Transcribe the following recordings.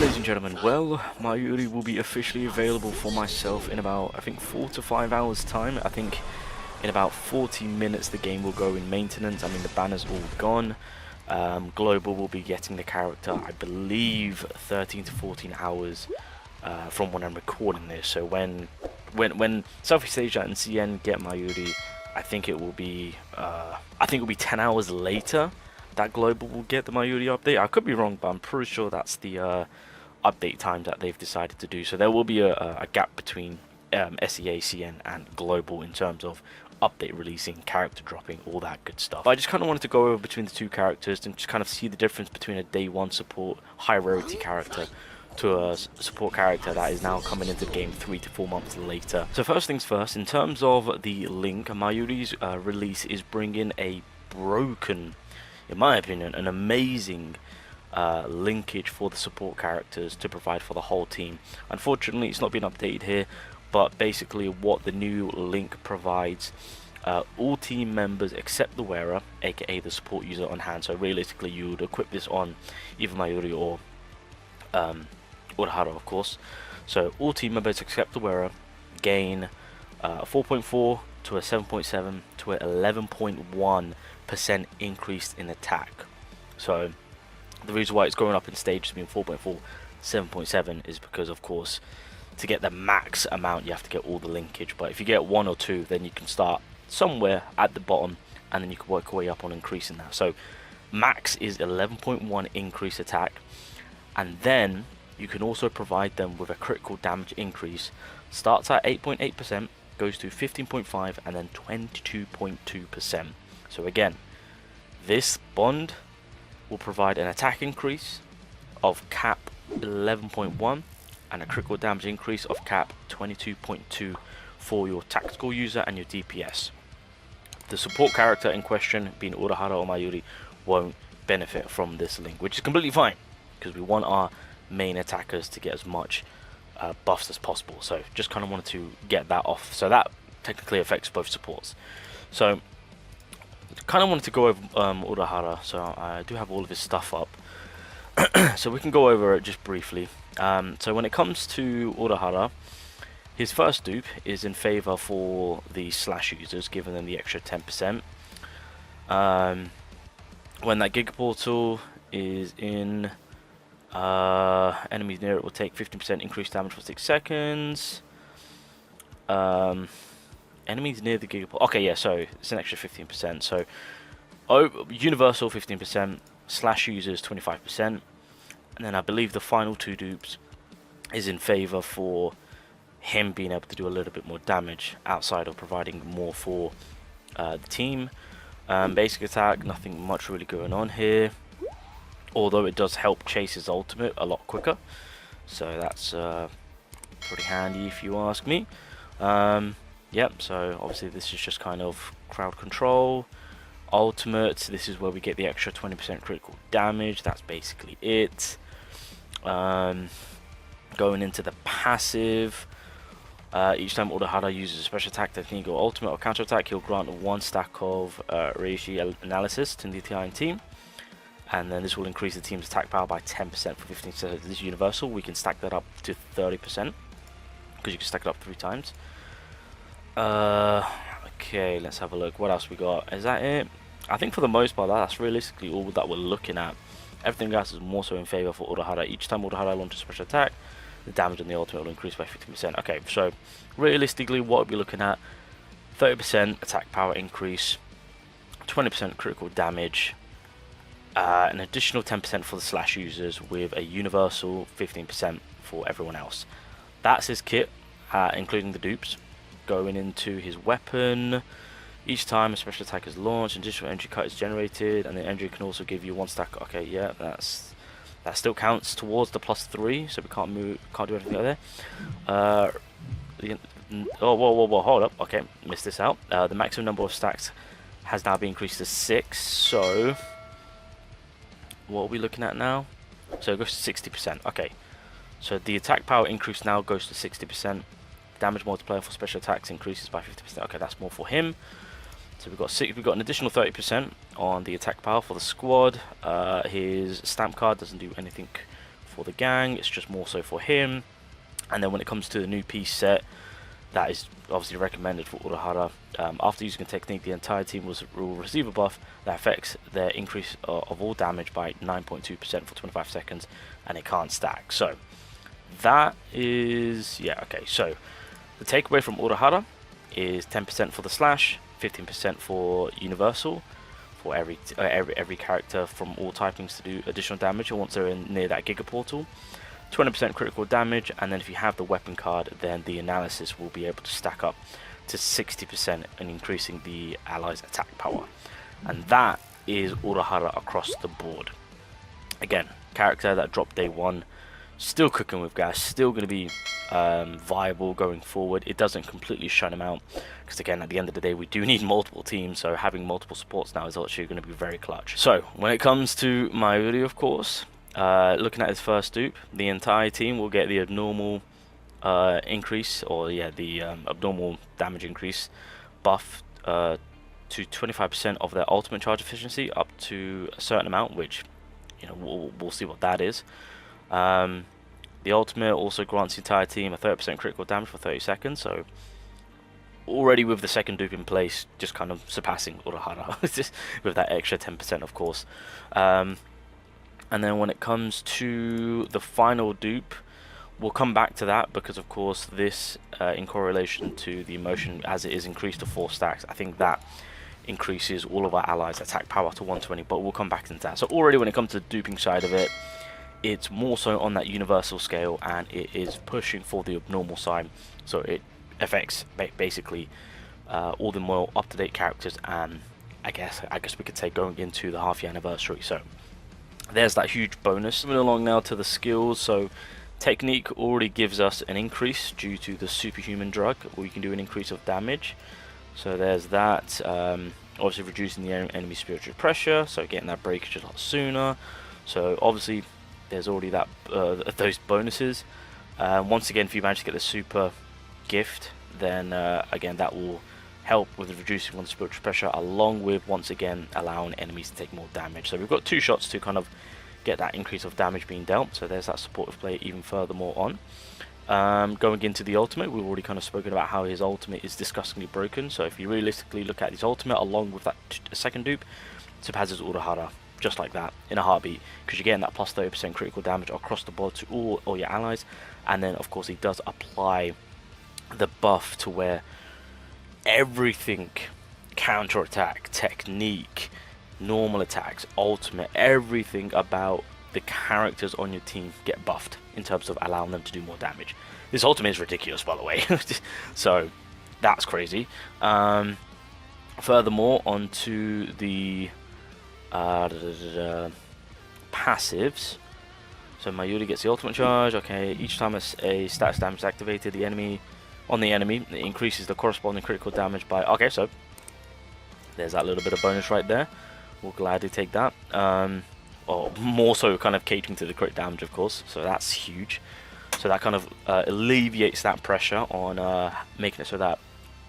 ladies and gentlemen, well, Mayuri will be officially available for myself in about, I think, 4 to 5 hours time. I think in about 40 minutes the game will go in maintenance. I mean, the banner's all gone. Global will be getting the character, I believe, 13 to 14 hours from when I'm recording this. So when Southeast Asia and CN get Mayuri, I think it will be 10 hours later that Global will get the Mayuri update. I could be wrong, but I'm pretty sure that's the update time that they've decided to do. So there will be a gap between SEA, CN, and Global in terms of update releasing, character dropping, all that good stuff. But I just kind of wanted to go over between the two characters and just kind of see the difference between a day one support high rarity character to a support character that is now coming into the game 3 to 4 months later. So first things first, in terms of the link, Mayuri's release is bringing a broken, in my opinion, an amazing linkage for the support characters to provide for the whole team. Unfortunately, it's not been updated here, but basically what the new link provides, all team members except the wearer, aka the support user on hand. So realistically, you would equip this on either Mayuri or Urahara, of course. So all team members except the wearer gain 4.4 to a 7.7 to a 11.1% increase in attack. So the reason why it's going up in stages being 4.4, 7.7 is because, of course, to get the max amount you have to get all the linkage. But if you get 1 or 2, then you can start somewhere at the bottom and then you can work your way up on increasing that. So max is 11.1 increase attack, and then you can also provide them with a critical damage increase. Starts at 8.8%, goes to 15.5, and then 22.2%. So again, this bond will provide an attack increase of cap 11.1 and a critical damage increase of cap 22.2 for your tactical user and your DPS. The support character in question, being Urahara or Mayuri, won't benefit from this link, which is completely fine because we want our main attackers to get as much buffs as possible. So just kind of wanted to get that off. So that technically affects both supports. So kind of wanted to go over Urahara. So I do have all of his stuff up. So we can go over it just briefly. So when it comes to Urahara, his first dupe is in favor for the slash users, giving them the extra 10%. When that Giga Portal is in, enemies near it will take 15% increased damage for 6 seconds. Enemies near the Giga Portal, okay, yeah, so it's an extra 15%. So universal 15%, slash users 25%, and then I believe the final two dupes is in favor for him being able to do a little bit more damage outside of providing more for the team. Basic attack, nothing much really going on here, although it does help chase his ultimate a lot quicker, so that's pretty handy if you ask me. Yep, so obviously this is just kind of crowd control. Ultimate, this is where we get the extra 20% critical damage. That's basically it. Going into the passive, each time Urahara uses a special attack technique or ultimate or counter attack, he'll grant 1 stack of Reishi analysis to the TI team, and then this will increase the team's attack power by 10% for 15%. So this is universal. We can stack that up to 30% because you can stack it up 3 times. Okay, let's have a look. What else we got? Is that it? I think for the most part, that's realistically all that we're looking at. Everything else is more so in favor for Urahara. Each time Urahara launches a special attack, the damage on the ultimate will increase by 50%. Okay, so realistically, what we're looking at: 30% attack power increase, 20% critical damage, an additional 10% for the slash users, with a universal 15% for everyone else. That's his kit, including the dupes. Going into his weapon, each time a special attack is launched, an additional energy cut is generated, and the energy can also give you 1 stack. Okay, yeah, that still counts towards the +3, so we can't move, can't do anything out there. Oh, whoa, hold up. Okay, missed this out. The maximum number of stacks has now been increased to 6. So what are we looking at now? So it goes to 60%. Okay, so the attack power increase now goes to 60%. Damage multiplier for special attacks increases by 50%. Okay, that's more for him. So we've got an additional 30% on the attack power for the squad. His stamp card doesn't do anything for the gang, it's just more so for him. And then when it comes to the new piece set, that is obviously recommended for Urahara. After using a technique, the entire team will receive a buff that affects their increase of all damage by 9.2% for 25 seconds, and it can't stack. So that is, yeah, okay. So the takeaway from Urahara is 10% for the slash, 15% for universal, for every character from all typings to do additional damage once they're near that Giga Portal. 20% critical damage, and then if you have the weapon card, then the analysis will be able to stack up to 60% and increasing the allies' attack power. And that is Urahara across the board. Again, character that dropped day one, still cooking with gas, still going to be viable going forward. It doesn't completely shut him out, because again, at the end of the day, we do need multiple teams, so having multiple supports now is actually going to be very clutch. So when it comes to Mayuri, of course, looking at his first dupe, the entire team will get the abnormal increase, or yeah, the abnormal damage increase buff to 25% of their ultimate charge efficiency up to a certain amount, which, you know, we'll see what that is. The ultimate also grants the entire team a 30% critical damage for 30 seconds, so already with the second dupe in place, just kind of surpassing Urahara with that extra 10%, of course. And then when it comes to the final dupe, we'll come back to that, because of course this, in correlation to the emotion, as it is increased to 4 stacks, I think that increases all of our allies' attack power to 120, but we'll come back into that. So already when it comes to the duping side of it, it's more so on that universal scale, and it is pushing for the abnormal side, so it affects basically all the more up-to-date characters, and I guess we could say going into the half-year anniversary. So there's that huge bonus. Moving along now to the skills. So technique already gives us an increase due to the superhuman drug, or you can do an increase of damage. So there's that. Obviously reducing the enemy spiritual pressure, so getting that breakage a lot sooner. So obviously there's already that those bonuses. Once again, if you manage to get the super gift, then again that will help with reducing one's spiritual pressure, along with once again allowing enemies to take more damage. So we've got 2 shots to kind of get that increase of damage being dealt, so there's that supportive play even furthermore on. Going into the ultimate, we've already kind of spoken about how his ultimate is disgustingly broken. So if you realistically look at his ultimate along with that second dupe, surpasses Urahara just like that in a heartbeat, because you're getting that plus 30% critical damage across the board to all your allies. And then of course he does apply the buff to where everything, counter attack, technique, normal attacks, ultimate, everything about the characters on your team get buffed in terms of allowing them to do more damage. This ultimate is ridiculous, by the way. So that's crazy. Furthermore, onto the passives. So Mayuri gets the ultimate charge. Okay, each time a status damage is activated, the enemy it increases the corresponding critical damage by. Okay, so there's that little bit of bonus right there. We'll gladly take that. Or more so kind of catering to the crit damage, of course, so that's huge. So that kind of alleviates that pressure on making it so that,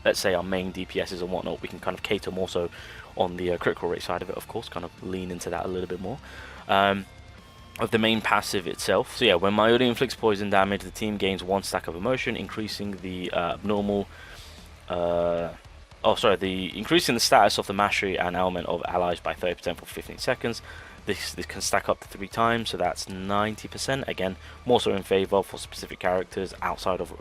let's say, our main DPSs and whatnot, we can kind of cater more so on the critical rate side of it, of course, kind of lean into that a little bit more. Of the main passive itself, so yeah, when Mayuri inflicts poison damage, the team gains 1 stack of emotion, increasing the increasing the status of the mastery and element of allies by 30% for 15 seconds. This can stack up to 3 times, so that's 90%. Again, more so in favor for specific characters outside of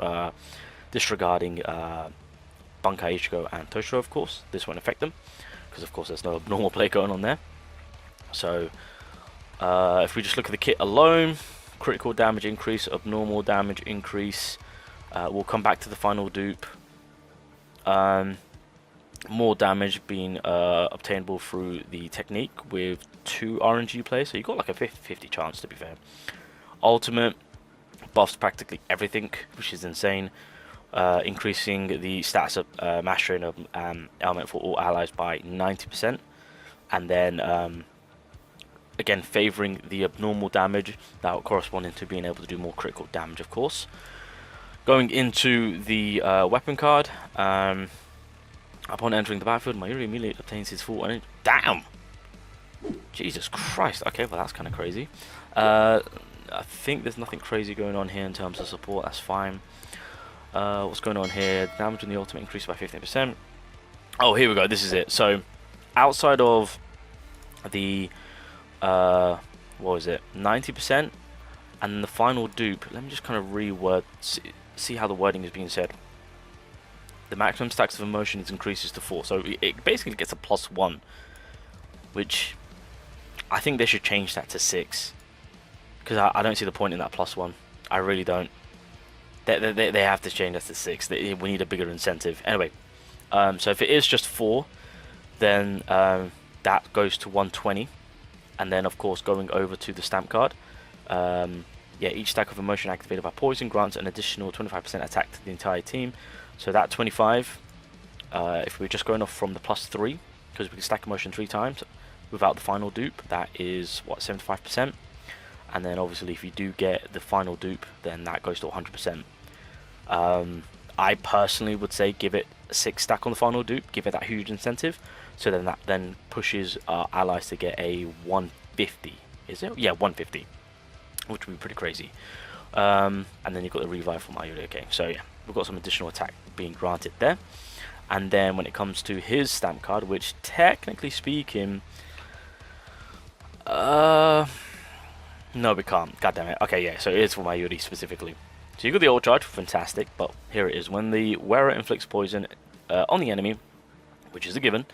disregarding Bankai Ichigo and Toshiro, of course. This won't affect them, because of course there's no abnormal play going on there. So if we just look at the kit alone, critical damage increase, abnormal damage increase. We'll come back to the final dupe. More damage being obtainable through the technique with 2 RNG plays, so you've got like a 50-50 chance, to be fair. Ultimate buffs practically everything, which is insane. Increasing the stats of mastery and element for all allies by 90%, and then again favoring the abnormal damage, that corresponding to being able to do more critical damage, of course. Going into the weapon card, upon entering the battlefield, Mayuri immediately obtains his full energy. Damn! Jesus Christ. Okay, well that's kind of crazy. I think there's nothing crazy going on here in terms of support. That's fine. What's going on here? Damage on the ultimate increased by 15%. Oh, here we go. This is it. So, outside of the what was it? 90%, and then the final dupe. Let me just kind of reword. See how the wording is being said. The maximum stacks of emotions increases to 4, so it basically gets a +1, which I think they should change that to 6, because I don't see the point in that +1. I really don't. They have to change that to 6. We need a bigger incentive. Anyway, so if it is just 4, then that goes to 120, and then of course going over to the stamp card. Yeah, each stack of emotion activated by poison grants an additional 25% attack to the entire team. So that 25, if we're just going off from the +3, because we can stack emotion 3 times without the final dupe, that is what, 75%. And then obviously if you do get the final dupe, then that goes to 100%. I personally would say give it a 6 stack on the final dupe, give it that huge incentive, so then that then pushes our allies to get a 150. Is it? Yeah, 150, which would be pretty crazy. And then you've got the revive from Mayuri. Okay, so yeah, we've got some additional attack being granted there. And then when it comes to his stamp card, which technically speaking, no, we can't. God damn it. Okay, yeah, so it is for Mayuri specifically. So you got the ult charge, fantastic, but here it is. When the wearer inflicts poison on the enemy, which is a given,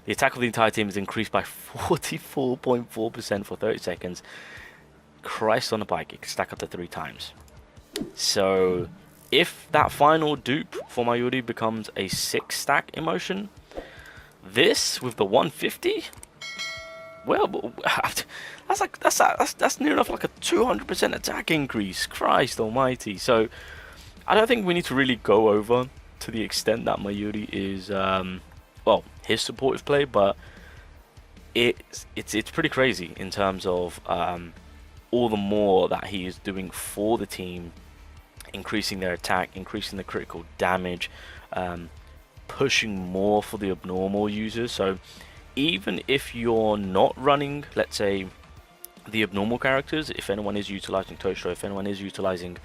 the attack of the entire team is increased by 44.4% for 30 seconds. Christ on a bike, it can stack up to 3 times. So if that final dupe for Mayuri becomes a 6 stack emotion, this with the 150, well, that's near enough like a 200% attack increase. Christ almighty. So I don't think we need to really go over to the extent that Mayuri is well, his supportive play, but it's pretty crazy in terms of all the more that he is doing for the team, increasing their attack, increasing the critical damage, pushing more for the abnormal users. So even if you're not running, let's say, the abnormal characters, if anyone is utilizing Toshiro, if anyone is utilizing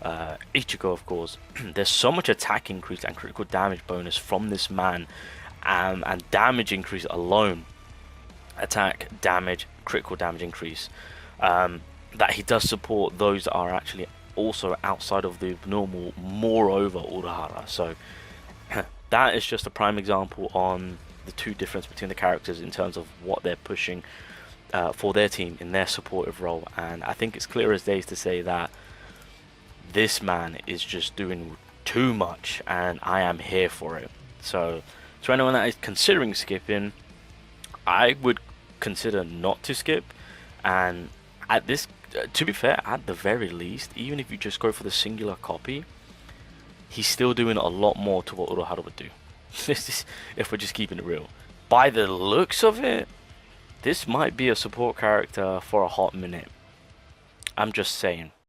Ichigo, of course, there's so much attack increase and critical damage bonus from this man, and damage increase alone, attack, damage, critical damage increase, that he does support those that are actually also outside of the abnormal, moreover Urahara. So that is just a prime example on the two difference between the characters in terms of what they're pushing for their team in their supportive role. And I think it's clear as day to say that this man is just doing too much, and I am here for it. So to anyone that is considering skipping, I would consider not to skip. And at this, to be fair, at the very least, even if you just go for the singular copy, he's still doing a lot more to what Urahara would do. If we're just keeping it real, by the looks of it, this might be a support character for a hot minute. I'm just saying.